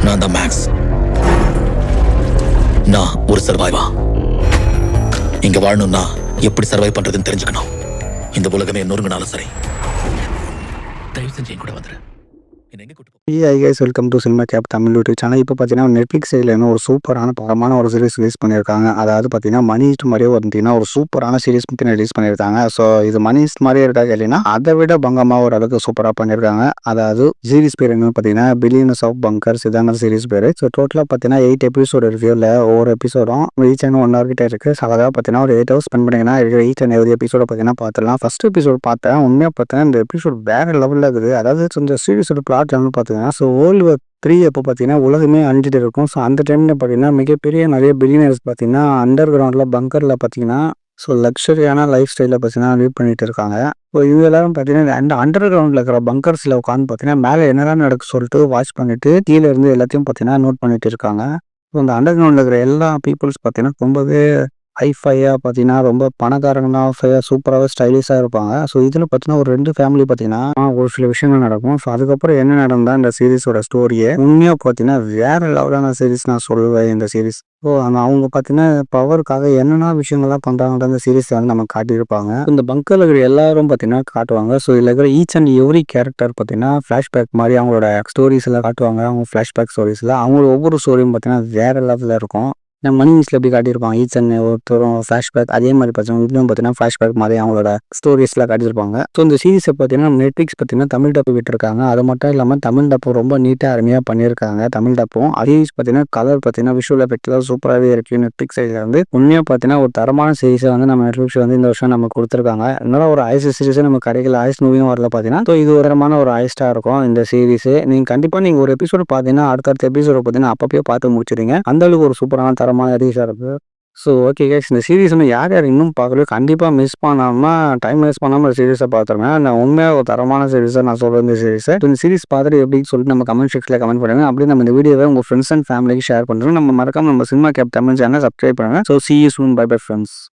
நான் தான் மேக்ஸ். நான் ஒரு சர்வைவா. இங்க வாழணும்னா எப்படி சர்வை பண்றதுன்னு தெரிஞ்சுக்கணும். இந்த உலகமே நொறுங்கினாலும் சரி, தயவு செஞ்சு என் கூட வந்துரு. Hi guys, welcome to cinema cafe Tamil YouTube channel. இப்போ பார்த்தீங்கன்னா நெட்ஃப்ளிக்ஸ் சைடில் ஒரு சூப்பரான படமான ஒரு சீரிஸ் ரிலீஸ் பண்ணியிருக்காங்க. அதாவது பார்த்தீங்கன்னா மணி ஹீஸ்ட் மாதிரியே பார்த்தீங்கன்னா ஒரு சூப்பரான சீரிஸ் பற்றி ரிலீஸ் பண்ணியிருக்காங்க. ஸோ இது மணி ஹீஸ்ட் மாதிரியே இருக்கா கேட்டீங்கன்னா அதை விட பங்கமாக ஓரளவுக்கு சூப்பராக பண்ணியிருக்காங்க. அதாவது சீரிஸ் பேர் என்னன்னு பார்த்தீங்கன்னா பில்லியன்ஸ் ஆஃப் பங்கர்ஸ், இதான சீரிஸ் பேர். ஸோ டோட்டலாக பார்த்தீங்கன்னா 8 எபிசோடு ரிவ்யூவில் ஒவ்வொரு எபிசோடும் ரீச் ஆன 1 hour கிட்ட இருக்குது. ஸோ அதாவது பார்த்தீங்கன்னா ஒரு 8 hours ஸ்பெண்ட் பண்ணிங்கன்னா ரீச் ஆன எவ்ரி எபிசோட பார்த்தீங்கன்னா பார்த்துடலாம். ஃபர்ஸ்ட் எபிசோட் பார்த்தேன், உண்மையாக பார்த்தீங்கன்னா இந்த எபிசோட் வேறு லெவலில் இருக்குது. அதாவது இந்த சீரிஸோட பிளாட் என்னன்னு பார்த்தீங்கன்னா, ஸோ வேர்ல்டு வார் 3 அப்போ பார்த்தீங்கன்னா உலகமே அழிஞ்சிட்டு இருக்கும். ஸோ அந்த டைமில் பார்த்தீங்கன்னா மிகப்பெரிய நிறைய பில்லியனர்ஸ் பார்த்தீங்கன்னா அண்டர் கிரவுண்டில் பங்கரில் பார்த்தீங்கன்னா ஸோ லக்ஸரியான லைஃப் ஸ்டைலில் பார்த்தீங்கன்னா லீட் பண்ணிட்டு இருக்காங்க. ஸோ இவங்க எல்லாரும் பார்த்தீங்கன்னா அந்த அண்டர் கிரவுண்டில் இருக்கிற பங்கர்ஸில் உட்காந்து பார்த்தீங்கன்னா மேலே என்னதான் நடக்கு சொல்லிட்டு வாட்ச் பண்ணிட்டு கீழே இருந்து எல்லாத்தையும் பார்த்தீங்கன்னா நோட் பண்ணிட்டு இருக்காங்க. ஸோ அந்த அண்டர் கிரவுண்டில் இருக்கிற எல்லா பீப்புள்ஸ் பார்த்தீங்கன்னா ரொம்பவே ஹைஃபையாக பார்த்தீங்கன்னா ரொம்ப பணக்காரங்களாக சூப்பராகவே ஸ்டைலிஷாக இருப்பாங்க. ஸோ இதில் பார்த்தீங்கன்னா ஒரு 2 ஃபேமிலி பார்த்தீங்கன்னா ஒரு சில விஷயங்கள் நடக்கும். ஸோ அதுக்கப்புறம் என்ன நடந்தால் இந்த சீரிஸோட ஸ்டோரியை உண்மையாக பார்த்தீங்கன்னா வேறு லெவலான சீரிஸ் நான் சொல்லுவேன் இந்த சீரிஸ். ஸோ அவங்க பார்த்தீங்கன்னா பவருக்காக என்னென்ன விஷயங்கள்லாம் பண்ணுறாங்கன்ற அந்த சீரிஸை வந்து நம்ம காட்டியிருப்பாங்க. இந்த பங்கரில் இருக்கிற எல்லாரும் பார்த்தீங்கன்னா காட்டுவாங்க. ஸோ இதில் இருக்கிற ஈச் அண்ட் எவ்ரி கேரக்டர் பார்த்தீங்கன்னா ஃப்ளாஷ்பேக் மாதிரி அவங்களோட ஸ்டோரிஸ் எல்லாம் காட்டுவாங்க. அவங்க ஃப்ளாஷ்பேக் ஸ்டோரிஸில் அவங்களோட ஒவ்வொரு ஸ்டோரியும் பார்த்தீங்கன்னா வேறு லெவலில் இருக்கும். நம்ம மணி ஹீஸ்ட்ல எப்படி காட்டியிருப்பாங்க ஈச் அண்ட் ஒருத்தரும் ஃப்ளாஷ்பேக், அதே மாதிரி பார்த்தீங்கன்னா இதுவும் பார்த்தீங்கன்னா ஃப்ளாஷ்பேக் மாதிரி அவங்களோட ஸ்டோரிஸ்லாம் காட்டியிருப்பாங்க. ஸோ இந்த சீரிஸை பார்த்தீங்கன்னா நெட்ஃப்ளிக்ஸ் பார்த்தீங்கன்னா தமிழ் டப்பு விட்டுருக்காங்க. அது மட்டும் இல்லாமல் தமிழ் டப்பு ரொம்ப நீட்டாக அருமையாக பண்ணியிருக்காங்க. தமிழ் டப்பும் அதே பார்த்தீங்கன்னா கலர் பார்த்தீங்கன்னா விஷுவல் எஃபெக்ட்லாம் சூப்பராகவே இருக்குது. நெட்ஃப்ளிக்ஸ் சைடில் வந்து உண்மையாக பார்த்தீங்கன்னா ஒரு தரமான சீரிஸை வந்து நம்ம நெட்ஃப்ளிக்ஸ் வந்து இந்த வருஷம் நம்ம கொடுத்துருக்காங்க. அதனால ஒரு ஐஸ் சீரிஸை நம்ம கிடைக்கல, ஐஸ் மூவியும் வரல பார்த்தீங்கன்னா. ஸோ இது ஒரு தரமான ஒரு ஐஸ்டாக இருக்கும் இந்த சீரிஸு. நீங்கள் கண்டிப்பாக நீங்கள் ஒரு எபிசோடு பார்த்தீங்கன்னா அடுத்தடுத்த எபிசோட பார்த்தீங்கன்னா அப்பப்போ பார்த்து முடிச்சிடுங்க. அந்த அளவுக்கு ஒரு சூப்பரான தரமான சீரிஸாக இருக்குது. ஸோ ஓகே கைஸ், இந்த சீரிஸ் வந்து யார் யார் இன்னும் பார்க்கல கண்டிப்பாக மிஸ் பண்ணாமல் டைம் வேஸ்ட் பண்ணாமல் ஒரு சீரிஸை பார்த்துருங்க. நான் உண்மையாக ஒரு தரமான சீரிஸாக நான் சொல்கிறேன் இந்த சீரிஸை. இந்த சீரிஸ் பார்த்துட்டு எப்படின்னு சொல்லிட்டு நம்ம கமெண்ட் செக்ஷனில் கமெண்ட் பண்ணுங்க. அப்படியே நம்ம இந்த வீடியோவை உங்கள் ஃப்ரெண்ட்ஸ் அண்ட் ஃபேமிலிக்கு ஷேர் பண்ணுறோம். நம்ம மறக்காம நம்ம சினிமா கேப் தமிழ் சேனலை சப்ஸ்கிரைப் பண்ணுங்கள். So see you soon, bye bye friends.